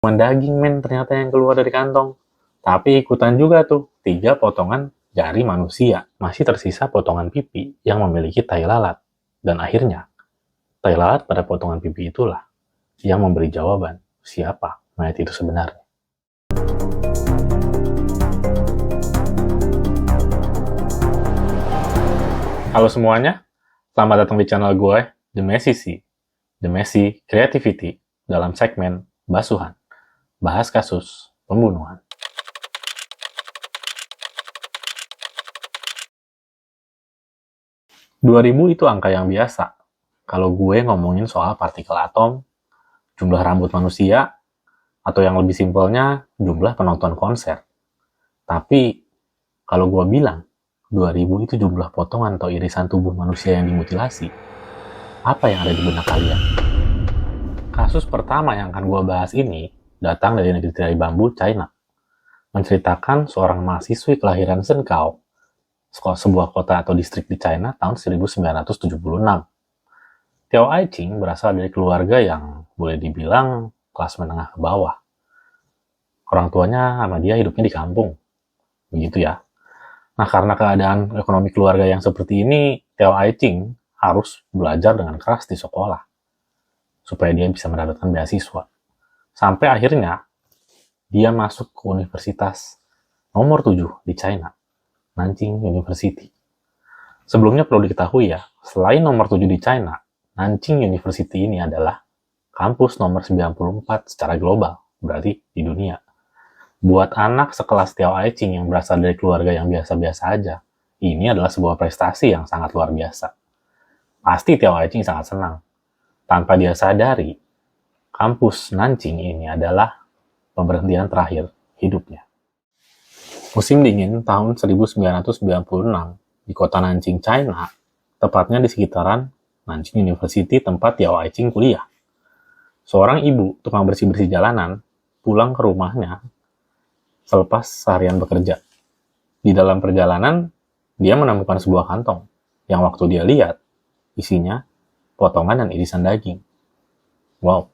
Cuman daging men ternyata yang keluar dari kantong. Tapi ikutan juga tuh 3 potongan jari manusia. Masih tersisa potongan pipi yang memiliki tai lalat. Dan akhirnya, tai lalat pada potongan pipi itulah yang memberi jawaban siapa mayat itu sebenarnya. Halo semuanya, selamat datang di channel gue, The Messy C. The Messy Creativity dalam segmen Basuhan. Bahas kasus pembunuhan. 2000 itu angka yang biasa. Kalau gue ngomongin soal partikel atom, jumlah rambut manusia, atau yang lebih simpelnya, jumlah penonton konser. Tapi, kalau gue bilang, 2000 itu jumlah potongan atau irisan tubuh manusia yang dimutilasi, apa yang ada di benak kalian? Kasus pertama yang akan gue bahas ini datang dari negeri tirai bambu, China. Menceritakan seorang mahasiswi kelahiran Shenkao, sebuah kota atau distrik di China tahun 1976. Tiao Aiqing berasal dari keluarga yang boleh dibilang kelas menengah ke bawah. Orang tuanya sama dia hidupnya di kampung. Begitu ya. Nah, karena keadaan ekonomi keluarga yang seperti ini, Tiao Aiqing harus belajar dengan keras di sekolah supaya dia bisa mendapatkan beasiswa. Sampai akhirnya dia masuk ke universitas nomor 7 di China, Nanjing University. Sebelumnya perlu diketahui ya, selain nomor 7 di China, Nanjing University ini adalah kampus nomor 94 secara global, berarti di dunia. Buat anak sekelas Tiao Aiqing yang berasal dari keluarga yang biasa-biasa aja, ini adalah sebuah prestasi yang sangat luar biasa. Pasti Tiao Aiqing sangat senang. Tanpa dia sadari, kampus Nanjing ini adalah pemberhentian terakhir hidupnya. Musim dingin tahun 1996 di kota Nanjing, China, tepatnya di sekitaran Nanjing University tempat Tiao Aiqing kuliah. Seorang ibu tukang bersih-bersih jalanan pulang ke rumahnya selepas seharian bekerja. Di dalam perjalanan, dia menemukan sebuah kantong yang waktu dia lihat, isinya potongan dan irisan daging. Wow,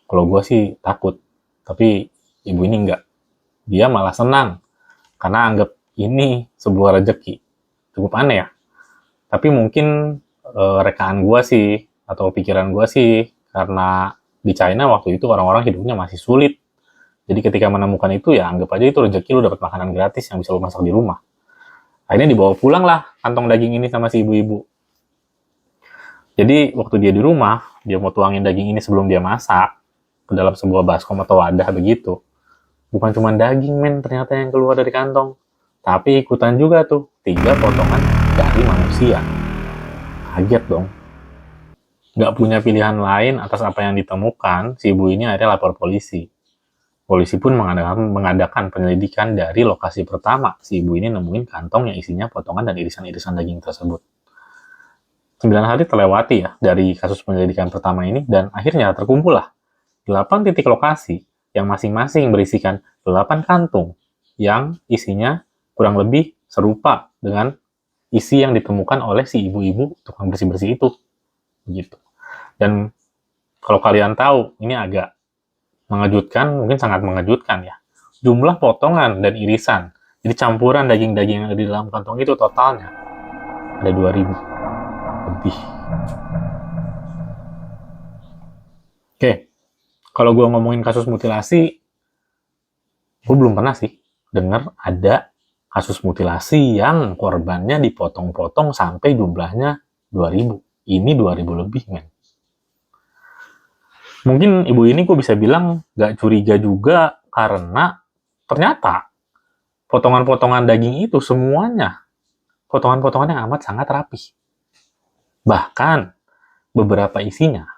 kalau gue sih takut, tapi ibu ini enggak. Dia malah senang, karena anggap ini sebuah rezeki. Cukup aneh ya. Tapi mungkin rekaan gue sih, atau pikiran gue sih, karena di China waktu itu orang-orang hidupnya masih sulit. Jadi ketika menemukan itu ya anggap aja itu rezeki, lu dapat makanan gratis yang bisa lu masak di rumah. Akhirnya dibawa pulang lah kantong daging ini sama si ibu-ibu. Jadi waktu dia di rumah, dia mau tuangin daging ini sebelum dia masak ke dalam sebuah baskom atau wadah begitu. Bukan cuma daging men ternyata yang keluar dari kantong, tapi ikutan juga tuh 3 potongan jari manusia. Kaget dong. Gak punya pilihan lain atas apa yang ditemukan, si ibu ini akhirnya lapor polisi. Polisi pun mengadakan penyelidikan dari lokasi pertama si ibu ini nemuin kantong yang isinya potongan dan irisan-irisan daging tersebut. 9 hari terlewati ya dari kasus penyelidikan pertama ini, dan akhirnya terkumpullah 8 titik lokasi yang masing-masing berisikan 8 kantung yang isinya kurang lebih serupa dengan isi yang ditemukan oleh si ibu-ibu tukang bersih-bersih itu. Begitu. Dan kalau kalian tahu, ini agak mengejutkan, mungkin sangat mengejutkan ya. Jumlah potongan dan irisan, jadi campuran daging-daging yang ada di dalam kantong itu totalnya ada 2000 lebih. Oke, kalau gue ngomongin kasus mutilasi, gue belum pernah sih dengar ada kasus mutilasi yang korbannya dipotong-potong sampai jumlahnya 2000. Ini 2000 lebih, men. Mungkin ibu ini gue bisa bilang gak curiga juga karena ternyata potongan-potongan daging itu semuanya potongan-potongan yang amat sangat rapi. Bahkan beberapa isinya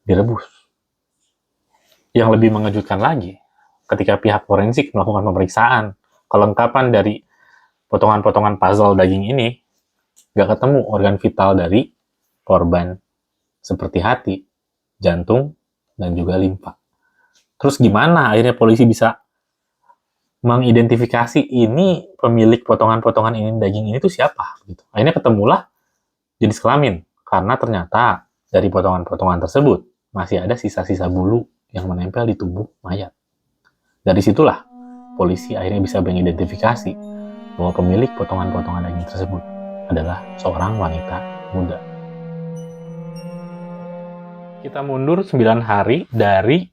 direbus. Yang lebih mengejutkan lagi, ketika pihak forensik melakukan pemeriksaan, kelengkapan dari potongan-potongan puzzle daging ini, gak ketemu organ vital dari korban seperti hati, jantung, dan juga limfa. Terus gimana akhirnya polisi bisa mengidentifikasi ini pemilik potongan-potongan ini daging ini tuh siapa? Gitu. Akhirnya ketemulah jenis kelamin, karena ternyata dari potongan-potongan tersebut masih ada sisa-sisa bulu yang menempel di tubuh mayat. Dari situlah, polisi akhirnya bisa mengidentifikasi bahwa pemilik potongan-potongan daging tersebut adalah seorang wanita muda. Kita mundur 9 hari dari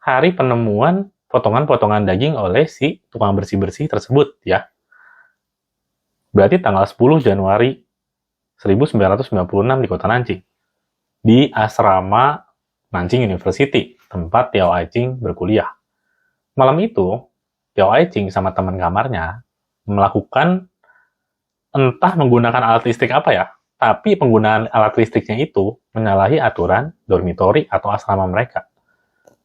hari penemuan potongan-potongan daging oleh si tukang bersih-bersih tersebut ya. Berarti tanggal 10 Januari 1996 di kota Nanjing. Di asrama Nanjing University, tempat Tiao Aiqing berkuliah. Malam itu, Tiao Aiqing sama teman kamarnya melakukan entah menggunakan alat listrik apa ya, tapi penggunaan alat listriknya itu menyalahi aturan dormitori atau asrama mereka.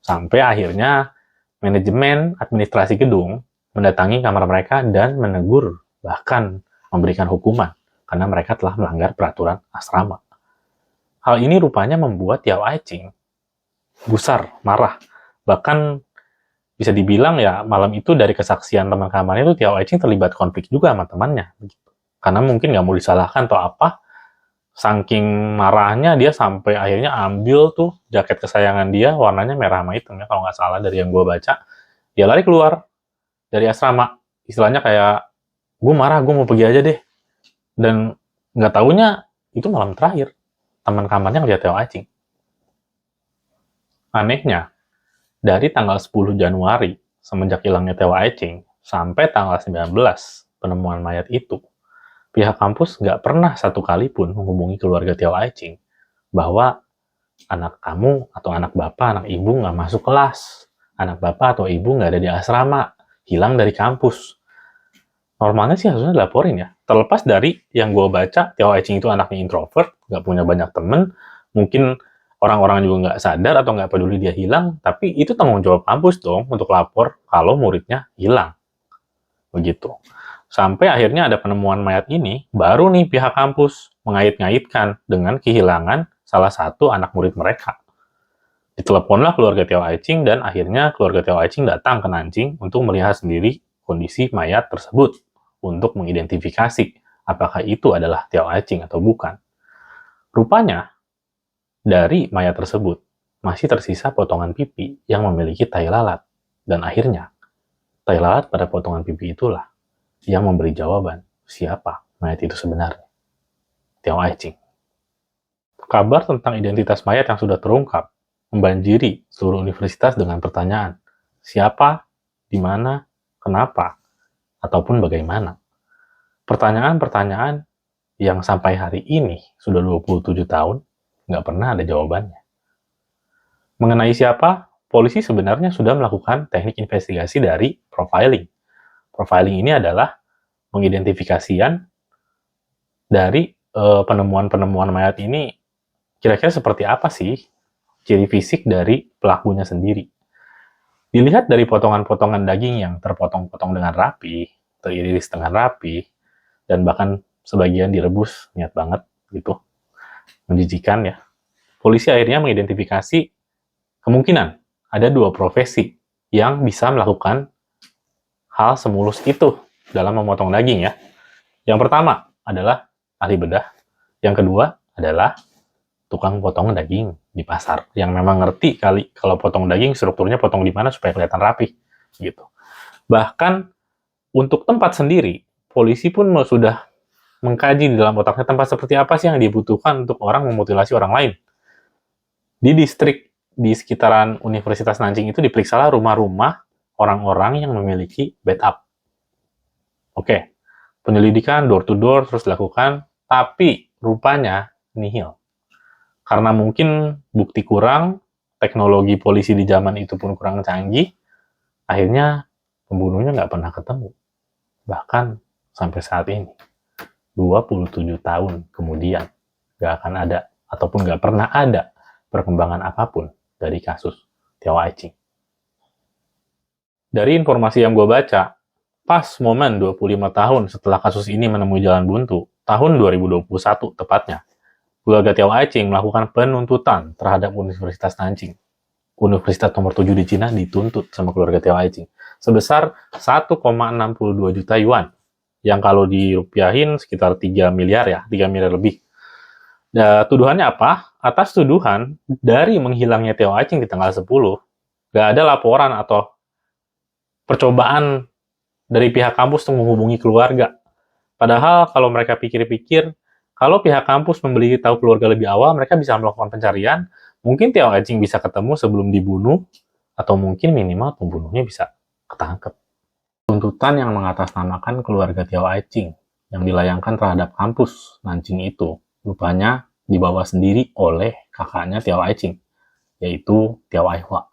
Sampai akhirnya manajemen administrasi gedung mendatangi kamar mereka dan menegur, bahkan memberikan hukuman, karena mereka telah melanggar peraturan asrama. Hal ini rupanya membuat Tiao Aiqing gusar, marah. Bahkan bisa dibilang ya malam itu dari kesaksian teman kamarnya itu Tiao Aiqing terlibat konflik juga sama temannya. Karena mungkin nggak mau disalahkan atau apa, saking marahnya dia sampai akhirnya ambil tuh jaket kesayangan dia, warnanya merah sama hitam ya, kalau nggak salah dari yang gue baca. Dia lari keluar dari asrama, istilahnya kayak, gue marah, gue mau pergi aja deh. Dan nggak taunya itu malam terakhir, teman kamarnya ngeliat Tiao Aiqing. Anehnya, dari tanggal 10 Januari, semenjak hilangnya Tiao Aiqing, sampai tanggal 19 penemuan mayat itu, pihak kampus nggak pernah satu kali pun menghubungi keluarga Tiao Aiqing bahwa anak kamu atau anak bapak, anak ibu nggak masuk kelas, anak bapak atau ibu nggak ada di asrama, hilang dari kampus. Normalnya sih harusnya dilaporin ya. Terlepas dari yang gue baca, Tiao Aiqing itu anaknya introvert, nggak punya banyak temen, mungkin orang-orang juga nggak sadar atau nggak peduli dia hilang, tapi itu tanggung jawab kampus dong untuk lapor kalau muridnya hilang. Begitu. Sampai akhirnya ada penemuan mayat ini, baru nih pihak kampus mengait-ngaitkan dengan kehilangan salah satu anak murid mereka. Diteleponlah keluarga Tiao Aiqing dan akhirnya keluarga Tiao Aiqing datang ke Nanjing untuk melihat sendiri kondisi mayat tersebut untuk mengidentifikasi apakah itu adalah Tiao Aiqing atau bukan. Rupanya, dari mayat tersebut masih tersisa potongan pipi yang memiliki tai lalat. Dan akhirnya, tai lalat pada potongan pipi itulah yang memberi jawaban siapa mayat itu sebenarnya. Tiao Aiqing. Kabar tentang identitas mayat yang sudah terungkap membanjiri seluruh universitas dengan pertanyaan siapa, di mana, kenapa, ataupun bagaimana. Pertanyaan-pertanyaan yang sampai hari ini sudah 27 tahun nggak pernah ada jawabannya. Mengenai siapa, polisi sebenarnya sudah melakukan teknik investigasi dari profiling. Profiling ini adalah mengidentifikasian dari penemuan-penemuan mayat ini kira-kira seperti apa sih ciri fisik dari pelakunya sendiri. Dilihat dari potongan-potongan daging yang terpotong-potong dengan rapi, teriris dengan rapi, dan bahkan sebagian direbus, niat banget gitu, menjijikan ya. Polisi akhirnya mengidentifikasi kemungkinan ada dua profesi yang bisa melakukan hal semulus itu dalam memotong daging ya. Yang pertama adalah ahli bedah, yang kedua adalah tukang potong daging di pasar yang memang ngerti kali kalau potong daging strukturnya potong di mana supaya kelihatan rapi gitu. Bahkan untuk tempat sendiri, polisi pun sudah mengkaji di dalam otaknya tempat seperti apa sih yang dibutuhkan untuk orang memutilasi orang lain. Di distrik di sekitaran Universitas Nanjing itu diperiksalah rumah-rumah orang-orang yang memiliki bed up. Oke, penyelidikan door to door terus dilakukan, tapi rupanya nihil. Karena mungkin bukti kurang, teknologi polisi di zaman itu pun kurang canggih, akhirnya pembunuhnya nggak pernah ketemu. Bahkan sampai saat ini, 27 tahun kemudian, nggak akan ada, ataupun nggak pernah ada perkembangan apapun dari kasus Tiao Aiqing. Dari informasi yang gue baca, pas momen 25 tahun setelah kasus ini menemui jalan buntu, tahun 2021 tepatnya, keluarga Tiao Aiqing melakukan penuntutan terhadap Universitas Nanjing. Universitas nomor 7 di Cina dituntut sama keluarga Tiao Aiqing sebesar 1,62 juta yuan, yang kalau dirupiahin sekitar 3 miliar ya, 3 miliar lebih. Tuduhannya apa? Atas tuduhan dari menghilangnya Tiao Aiqing di tanggal 10 Nggak ada laporan atau percobaan dari pihak kampus untuk menghubungi keluarga. Padahal kalau mereka pikir-pikir, kalau pihak kampus memberitahu keluarga lebih awal, mereka bisa melakukan pencarian, mungkin Tiao Eching bisa ketemu sebelum dibunuh, atau mungkin minimal pembunuhnya bisa ketangkep. Tuntutan yang mengatasnamakan keluarga Tiao Eching yang dilayangkan terhadap kampus Nanjing itu, rupanya dibawa sendiri oleh kakaknya Tiao Eching, yaitu Tiao Aihua.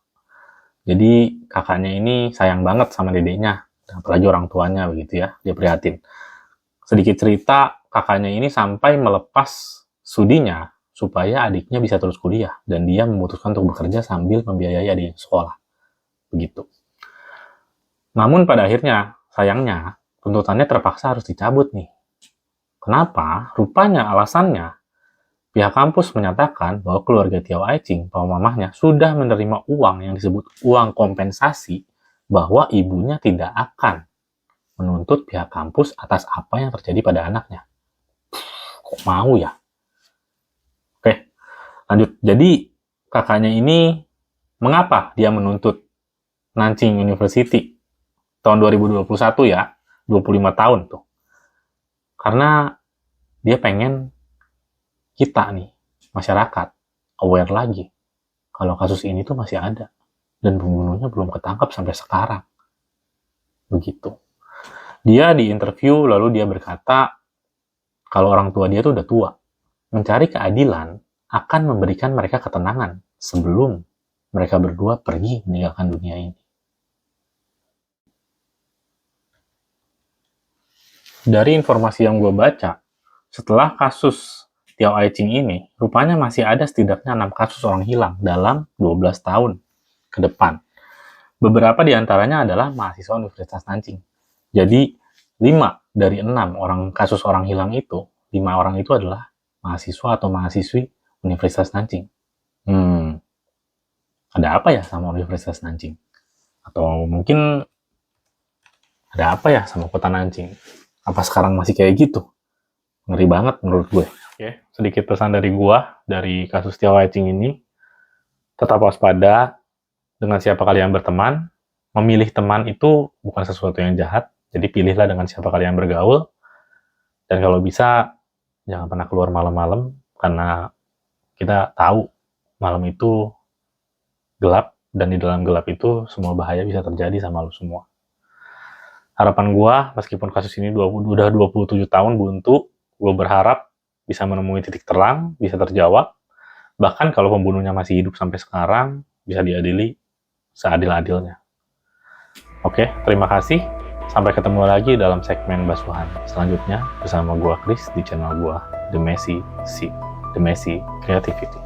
Jadi kakaknya ini sayang banget sama dedeknya, apalagi orang tuanya begitu ya, dia prihatin. Sedikit cerita, kakaknya ini sampai melepas studinya supaya adiknya bisa terus kuliah, dan dia memutuskan untuk bekerja sambil membiayai adiknya sekolah. Begitu. Namun pada akhirnya, sayangnya, tuntutannya terpaksa harus dicabut nih. Kenapa? Rupanya alasannya, pihak kampus menyatakan bahwa keluarga Tiao Eching, papa mamahnya, sudah menerima uang yang disebut uang kompensasi bahwa ibunya tidak akan menuntut pihak kampus atas apa yang terjadi pada anaknya. Kok mau ya? Oke, lanjut. Jadi, kakaknya ini, mengapa dia menuntut Nanjing University tahun 2021 ya, 25 tahun tuh. Karena dia pengen kita nih, masyarakat, aware lagi kalau kasus ini tuh masih ada dan pembunuhnya belum ketangkap sampai sekarang. Begitu. Dia di interview lalu dia berkata kalau orang tua dia tuh udah tua. Mencari keadilan akan memberikan mereka ketenangan sebelum mereka berdua pergi meninggalkan dunia ini. Dari informasi yang gue baca, setelah kasus Tiao Eching ini, rupanya masih ada setidaknya 6 kasus orang hilang dalam 12 tahun ke depan. Beberapa di antaranya adalah mahasiswa Universitas Nanjing. Jadi, 5 dari 6 kasus orang hilang itu, 5 orang itu adalah mahasiswa atau mahasiswi Universitas Nanjing. Ada apa ya sama Universitas Nanjing? Atau mungkin ada apa ya sama kota Nanjing? Apa sekarang masih kayak gitu? Ngeri banget menurut gue. Oke, sedikit pesan dari gue, dari kasus Tiao Eching ini, tetap waspada dengan siapa kalian berteman. Memilih teman itu bukan sesuatu yang jahat, jadi pilihlah dengan siapa kalian bergaul. Dan kalau bisa, jangan pernah keluar malam-malam, karena kita tahu malam itu gelap, dan di dalam gelap itu semua bahaya bisa terjadi sama lo semua. Harapan gue, meskipun kasus ini udah 27 tahun buntu, gue berharap bisa menemui titik terang, bisa terjawab. Bahkan kalau pembunuhnya masih hidup sampai sekarang, bisa diadili seadil-adilnya. Oke, terima kasih. Sampai ketemu lagi dalam segmen Basuhan selanjutnya bersama gua Chris di channel gua The Messy Creativity.